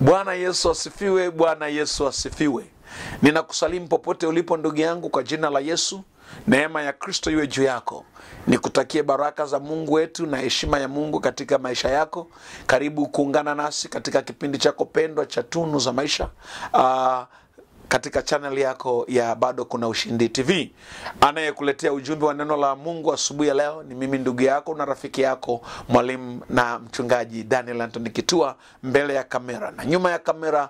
Bwana Yesu asifiwe, Bwana Yesu asifiwe. Ninakusalimu popote ulipo ndugu yangu kwa jina la Yesu. Neema ya Kristo iwe juu yako. Nikutakie baraka za Mungu wetu na heshima ya Mungu katika maisha yako. Karibu kuungana nasi katika kipindi chako pendwa cha Tunu za Maisha. Katika channel yako ya Bado Kuna Ushindi TV. Anayekuletea ujumbe wa neno la Mungu asubuhi ya leo ni mimi ndugu yako na rafiki yako mwalimu na mchungaji Daniel Anthony Kitua, mbele ya kamera na nyuma ya kamera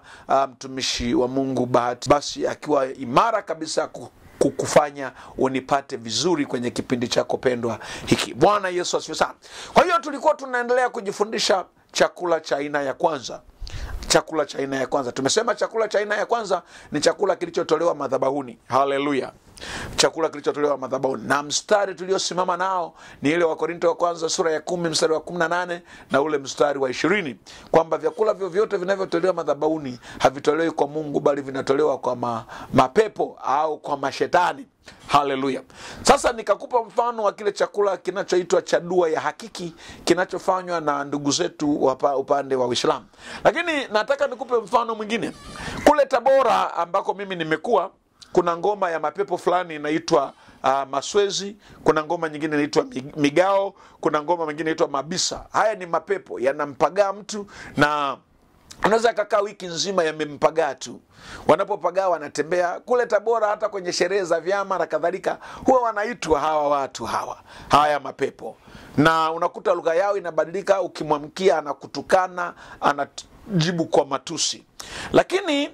mtumishi wa Mungu Bahati basi akiwa imara kabisa kukufanya unipate vizuri kwenye kipindi chako pendwa hiki. Bwana Yesu asifiwe sana. Kwa hiyo tulikuwa tunaendelea kujifundisha chakula cha aina ya kwanza. Chakula cha aina ya kwanza. Tumesema chakula cha aina ya kwanza ni chakula kilichotolewa madhabahuni. Haleluya. Chakula kilichotolewa madhabahuni. Na mstari tuliosimama nao ni ile wa Korinto wa kwanza sura ya 10 mstari wa 18 na ule mstari wa 20, kwamba vyakula vyovyote vinavyotolewa madhabahuni havitolewi kwa Mungu bali vinatolewa kwa mapepo au kwa mashetani. Haleluya. Sasa nikakupa mfano wa kile chakula kinachoitwa cha dua ya hakiki kinachofanywa na ndugu zetu upande wa Uislamu. Lakini nataka nikupe mfano mwingine. Kule Tabora ambako mimi nimekuwa, kuna ngoma ya mapepo fulani inaitwa maswezi, kuna ngoma nyingine inaitwa migao, kuna ngoma nyingine inaitwa mabisa. Haya ni mapepo yanampagaa mtu na anaweza kakaa wiki nzima yamempagaa tu. Wanapopagaa wanatembea kule Tabora, hata kwenye sherehe za vyama na kadhalika huwa wanaitwa hawa watu haya mapepo. Na unakuta lugha yao inabadilika, ukimwamkia anakutukana, anajibu kwa matusi. Lakini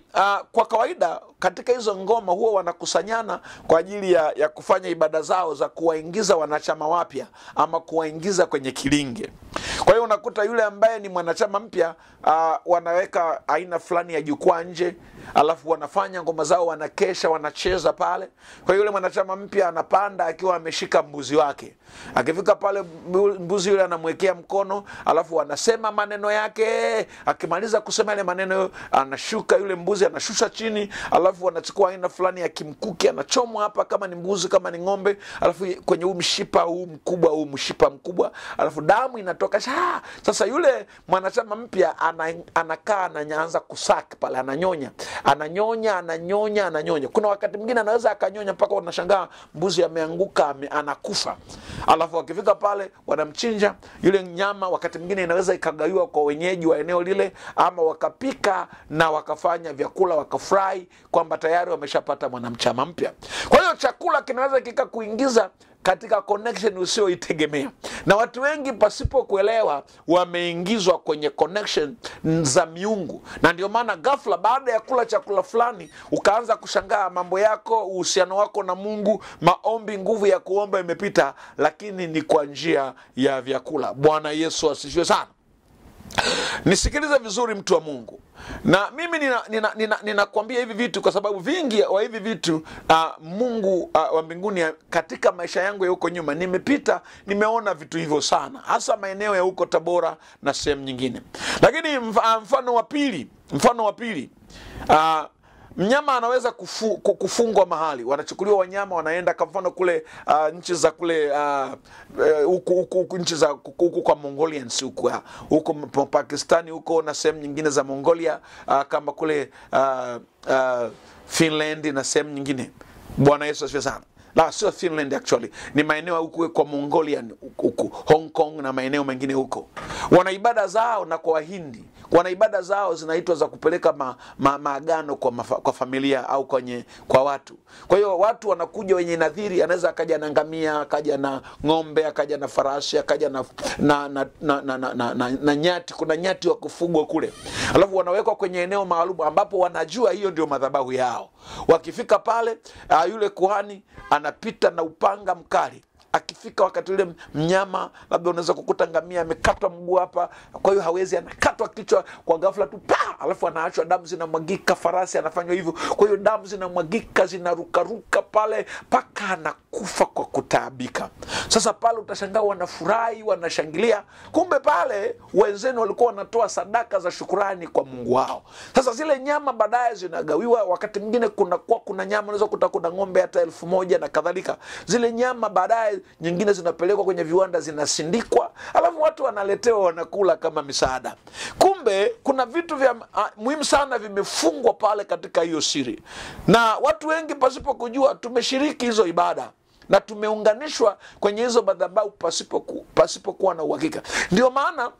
kwa kawaida katika hizo ngoma huwa wanakusanyana kwa ajili ya kufanya ibada zao za kuwaingiza wanachama wapya ama kuwaingiza kwenye kilinge. Kwa hiyo unakuta yule ambaye ni mwanachama mpya wanaweka aina fulani ya jukwaa nje, alafu wanafanya ngoma zao, wanakesha, wanacheza pale. Kwa hiyo yule mwanachama mpya anapanda akiwa ameshika mbuzi wake. Akifika pale mbuzi yule anamwekea mkono, alafu wanasema maneno yake. Akimaliza kusema ile maneno anashuka yule mbuzi, anashusha chini, alafu wanachukua aina fulani ya kimkuki, anachomwa hapa kama ni mbuzi kama ni ng'ombe, alafu kwenye mshipa mshipa mkubwa, alafu damu inatoka. Sasa yule mwanachama mpya anakaa, anaanza kusaka pale, ananyonya. Kuna wakati mwingine anaweza akanyonya mpaka unashangaa mbuzi ameanguka, anakufa. Alafu wakifika pale wanamchinja yule nyama. Wakati mwingine inaweza ikagaiwa kwa wenyeji wa eneo lile, ama wakapika na wakafanya vyakula wakafry kwamba tayari wameshapata mwanachama mpya. Kwa hiyo chakula kinaweza kuingiza katika connection usioitegemea. Na watu wengi pasipo kuelewa wameingizwa kwenye connection za miungu. Na ndio maana ghafla baada ya kula chakula fulani ukaanza kushangaa mambo yako, uhusiano wako na Mungu, maombi, nguvu ya kuomba imepita, lakini ni kwa njia ya vyakula. Bwana Yesu asifiwe sana. Nisikilize vizuri mtu wa Mungu. Na mimi ninakwambia hivi vitu kwa sababu vingi wa hivi vitu Mungu wa mbinguni katika maisha yangu ya huko nyuma nimepita, nimeona vitu hivyo sana, hasa maeneo ya huko Tabora na sehemu nyingine. Lakini mfano wa pili, mnyama anaweza kufungwa mahali. Wanachukuliwa wanyama, wanaenda kwa mfano kule nchi za kule huku nchi za huku kwa Mongolians huko Pakistani huko na sehemu nyingine za Mongolia, kama kule Finland na sehemu nyingine. Bwana Yesu asifiwe sana. La, sio Finland actually. Ni maeneo huko kwa Mongolian huko, Hong Kong na maeneo mengine huko. Wana ibada zao, na kwa Wahindi wana ibada zao zinaitwa za kupeleka maagano kwa familia au kwa watu. Kwa hiyo watu wanakuja wenye nadhiri, anaweza akaja na ngamia, akaja na ng'ombe, akaja na farasi, akaja na nyati. Kuna nyati wa kufugwa kule. Alafu wanawekwa kwenye eneo maalum ambapo wanajua hiyo ndio madhabahu yao. Wakifika pale yule kuhani anapita na upanga mkali. Akifika wakati ule mnyama, labda unaweza kukuta ngamia amekatwa mguu hapa, kwa hiyo hawezi, anakatwa kichwa kwa ghafla tu, alafu anaachwa damu zinamwagika. Farasi anafanywa hivyo, kwa hiyo damu zinamwagika, zinarukaruka pale paka anakufa kwa kutaabika. Sasa pale utashangaa wanafurahi, wanashangilia, kumbe pale wenzenu walikuwa wanatoa sadaka za shukrani kwa Mungu wao. Sasa zile nyama baadaye zinagawiwa. Wakati mwingine kuna nyama unaweza kukuta kuna ng'ombe hata 1000 na kadhalika. Zile nyama baadaye nyingine zinapelekwa kwenye viwanda zinasindikwa, alafu watu wanaletewa wanakula kama misaada. Kumbe kuna vitu vya muhimu sana vimefungwa pale katika hiyo siri, na watu wengi pasipo kujua tumeshiriki hizo ibada na tumeunganishwa kwenye hizo madhabahu pasipokuwa na uhakika. Ndio maana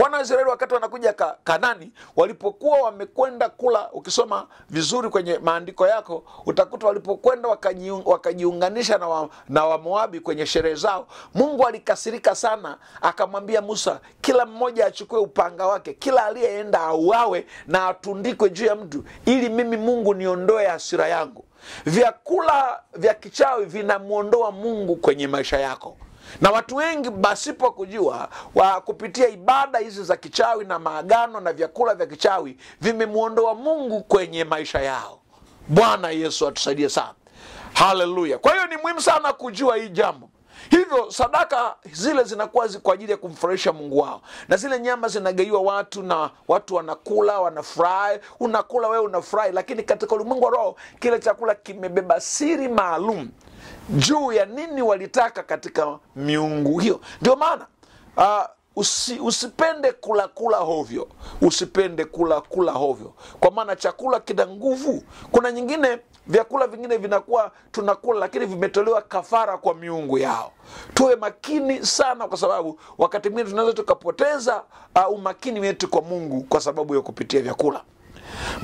wana wa Israeli wakati wanakuja Kanani, walipokuwa wamekwenda kula, ukisoma vizuri kwenye maandiko yako utakuta walipokwenda wakajiunganisha na Wamoabi kwenye sherehe zao, Mungu alikasirika sana, akamwambia Musa, kila mmoja achukue upanga wake, kila aliyeenda auawe na atundikwe juu ya mtu, ili mimi Mungu niondoe hasira yangu. Vyakula vya kichawi vinamuondoa Mungu kwenye maisha yako. Na watu wengi basipo kujua kupitia ibada hizi za kichawi na maagano na vyakula vya kichawi vimemuondoa Mungu kwenye maisha yao. Bwana Yesu atusaidie sana. Haleluya. Kwa hiyo ni muhimu sana kujua hii jambo. Hivyo sadaka zile zinakuwa kwa ajili ya kumfurahisha Mungu wao, na zile nyama zinagaiwa watu na watu wanakula, wanafurahi. Unakula wewe unafurahi, lakini katika ulimwengu wa roho kile chakula kimebeba siri maalum juu ya nini walitaka katika miungu hiyo. Ndio maana usipende kula hovyo. Usipende kula hovyo, kwa maana chakula kina nguvu. Kuna nyingine vyakula vingine vinakuwa tunakula lakini vimetolewa kafara kwa miungu yao. Tuwe makini sana, kwa sababu wakati mwingine tunaweza tukapoteza umakini wetu kwa Mungu kwa sababu ya kupitia vyakula.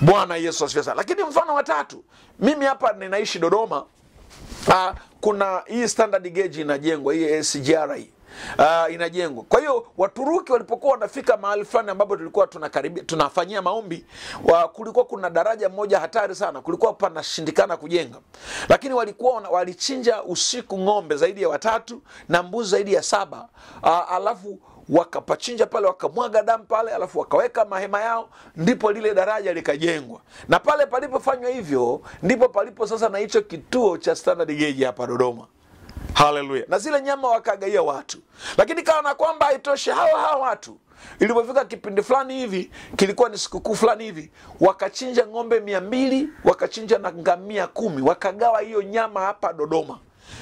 Bwana Yesu asifiwe sana. Lakini mfano wa tatu, mimi hapa ninaishi Dodoma. Kuna hii standard gauge inajengwa, hii SGR inajengwa. Kwa hiyo Waturuki walipokuwa wanafika mahali fulani ambapo tulikuwa tunafanyia maombi, kulikuwa kuna daraja moja hatari sana, kulikuwa panashindikana kujenga. Lakini walichinja usiku ng'ombe zaidi ya 3 na mbuzi zaidi ya 7. Alafu wakapachinja pale, wakamwaga damu pale, alafu wakaweka mahema yao, ndipo lile daraja likajengwa. Na pale palipofanywa hivyo ndipo palipo sasa na hicho kituo cha standard gauge hapa Dodoma. Haleluya. Na zile nyama wakagaia watu. Lakini kana kwamba haitoshi, hawa watu ilipofika kipindi fulani hivi, kilikuwa ni sikukuu fulani hivi, wakachinja ng'ombe 200, wakachinja na ngamia 10, wakagawa hiyo nyama hapa Dodoma.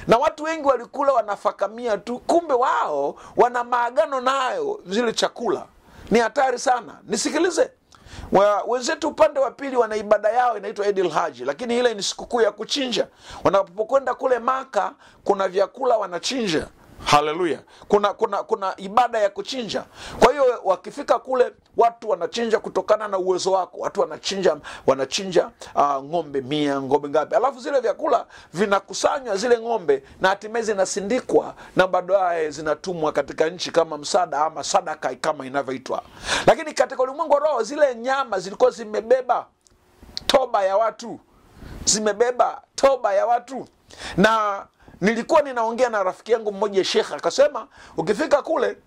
Na watu wengi walikula wanafakamia tu, kumbe wao wana maagano nayo zile chakula. Ni hatari sana. Nisikilize. Wenzetu upande wa pili wana ibada yao inaitwa Eid al-Hajj, lakini ile ni sikukuu ya kuchinja. Wanapokwenda kule Maka kuna vyakula wanachinja. Haleluya. Kuna ibada ya kuchinja. Kwa hiyo wakifika kule watu wanachinja kutokana na uwezo wako. Watu wanachinja ng'ombe 100, ng'ombe ngapi. Alafu zile vyakula vinakusanywa, zile ng'ombe, na hatimaye zinasindikwa na baadaye zinatumwa katika nchi kama msaada ama sadaka kama inavyoitwa. Lakini katika ulimwengu wa roho zile nyama zilikuwa zimebeba toba ya watu. Zimebeba toba ya watu. Na nilikuwa ninaongea na rafiki yangu mmoja shekha, akasema ukifika kule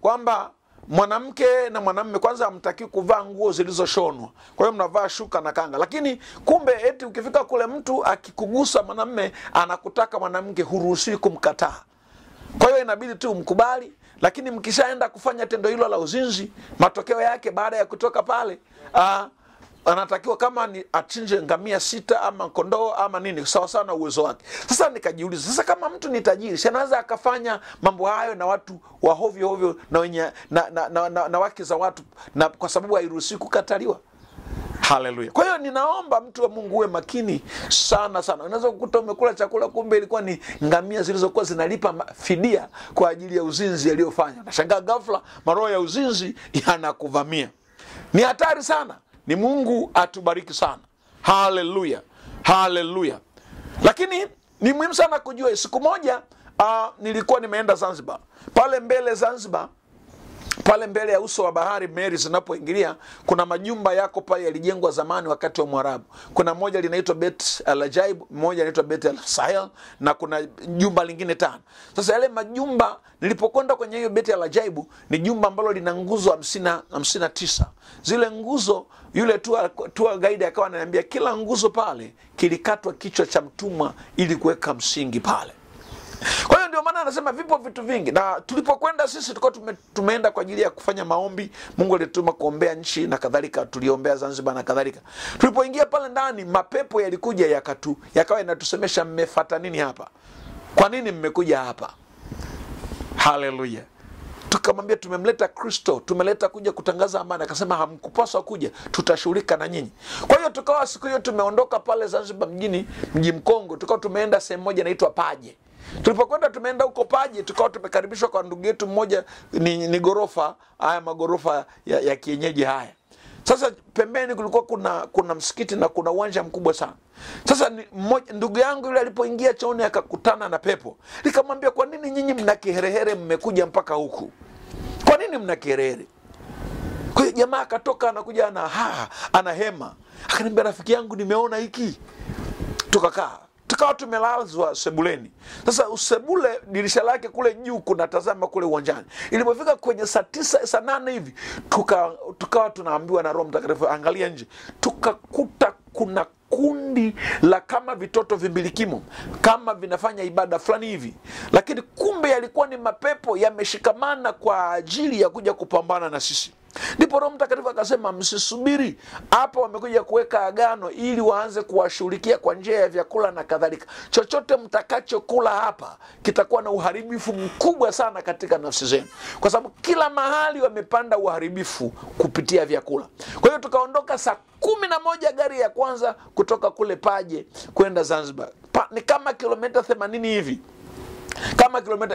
kwamba mwanamke na mwanamume kwanza hamtaki kuvaa nguo zilizoshonwa. Kwa hiyo mnavaa shuka na kanga. Lakini kumbe eti ukifika kule mtu akikugusa mwanamume anakutaka mwanamke, huruhusiwi kumkataa. Kwa hiyo inabidi tu umkubali. Lakini mkishaenda kufanya tendo hilo la uzinzi, matokeo yake baada ya kutoka pale anatakiwa kama ni achinje ngamia 6 ama kondoo ama nini, sawa sawa na uwezo wake. Sasa nikajiuliza, sasa kama mtu ni tajiri, si anaweza akafanya mambo hayo na watu wa hovyo na wenye na wake za watu, na kwa sababu hairuhusiwi kukataliwa. Haleluya. Kwa hiyo ninaomba mtu wa Mungu uwe makini sana sana. Unaweza kukuta umekula chakula kumbe ilikuwa ni ngamia zilizokuwa zinalipa fidia kwa ajili ya uzinzi aliyofanya. Nashangaa ghafla maroho ya uzinzi yanakuvamia. Ni hatari sana. Ni Mungu atubariki sana. Haleluya. Haleluya. Lakini ni muhimu sana kujua, siku moja nilikuwa nimeenda Zanzibar. Pale mbele Zanzibar, pale mbele ya uso wa bahari Meri zinapoingilia, kuna majumba yako pale yalijengwa zamani wakati wa Mwarabu. Kuna moja linaitwa Bet Al-Ajaib, moja linaitwa Bet Al-Sahel, na kuna jumba lingine 5. Sasa yale majumba, nilipokwenda kwenye hiyo Bet Al-Ajaib, ni jumba ambalo lina nguzo 59. Zile nguzo, yule tour guide akawa ananiambia kila nguzo pale kilikatwa kichwa cha mtumwa ili kuweka msingi pale. Kwa hiyo ndio maana anasema vipo vitu vingi. Na tulipokwenda sisi tulikuwa tumeenda kwa ajili ya kufanya maombi. Mungu alituma kuombea nchi na kadhalika, tuliombea Zanzibar na kadhalika. Tulipoingia pale ndani, mapepo yalikuja yakawa yanatusemesha, mmefuata nini hapa? kwa nini mmekuja hapa? Haleluya. Tukamwambia tumemleta Kristo, tumeleta kuja kutangaza amani. Akasema hamkupaswa kuja, tutashughulika na nyinyi. Kwa hiyo tukawa siku hiyo tumeondoka pale Zanzibar mjini, mji Mkongwe, tukawa tumeenda sehemu moja inaitwa Paje. Tulipokwenda tumeenda huko Paje, tukawa tumekaribishwa kwa ndugu yetu mmoja, ni gorofa, haya magorofa ya kienyeji haya. Sasa pembeni kulikuwa kuna msikiti na kuna uwanja mkubwa sana. Sasa ndugu yangu yule alipoingia chooni akakutana na pepo. Nikamwambia, kwa nini nyinyi mna kiherehere mmekuja mpaka huku? Kwa nini mna kiherehere? Kwa hiyo jamaa akatoka anakuja ana hema. Akaniambia, rafiki yangu nimeona hiki. Tukawa tumelazwa sebuleni. Sasa usebule dirisha lake kule juu kunatazama kule uwanjani. Ilipofika kwenye saa 9 saa 8 hivi tukawa tunaambiwa na Roho Mtakatifu, angalia nje. Tukakuta kuna kundi la kama vitoto vimbilikimo kama vinafanya ibada fulani hivi, lakini kumbe yalikuwa ni mapepo yameshikamana kwa ajili ya kuja kupambana na sisi. Ndipo Roho Mtakatifu akasema, msisubiri hapa, wamekuja kuweka agano ili waanze kuwashughulikia kwa njia ya vyakula na kadhalika. Chochote mtakachokula hapa kitakuwa na uharibifu mkubwa sana katika nafsi zenu, kwa sababu kila mahali wamepanda uharibifu kupitia vyakula. Kwa hiyo tukaondoka saa 11 gari ya kwanza kutoka kule Paje kwenda Zanzibar. Ni kama kilomita 80 hivi.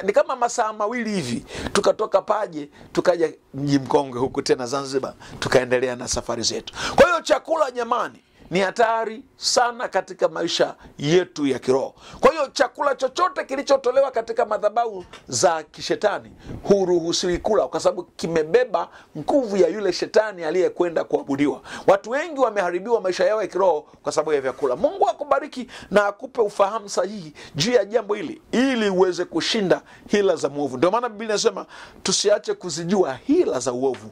Ni kama masaa 2 hivi. Tukatoka Paje tukaja mji Mkongwe huku tena Zanzibar, tukaendelea na safari zetu. Kwa hiyo chakula jamani ni hatari sana katika maisha yetu ya kiroho. Kwa hiyo chakula chochote kilichotolewa katika madhabahu za kishetani huruhusiwi kula, kwa sababu kimebeba nguvu ya yule shetani aliyekwenda kuabudiwa. Watu wengi wameharibiwa maisha yao ya kiroho kwa sababu ya vyakula. Mungu akubariki na akupe ufahamu sahihi juu ya jambo hili ili uweze kushinda hila za mwovu. Ndio maana Biblia inasema tusiache kuzijua hila za uovu.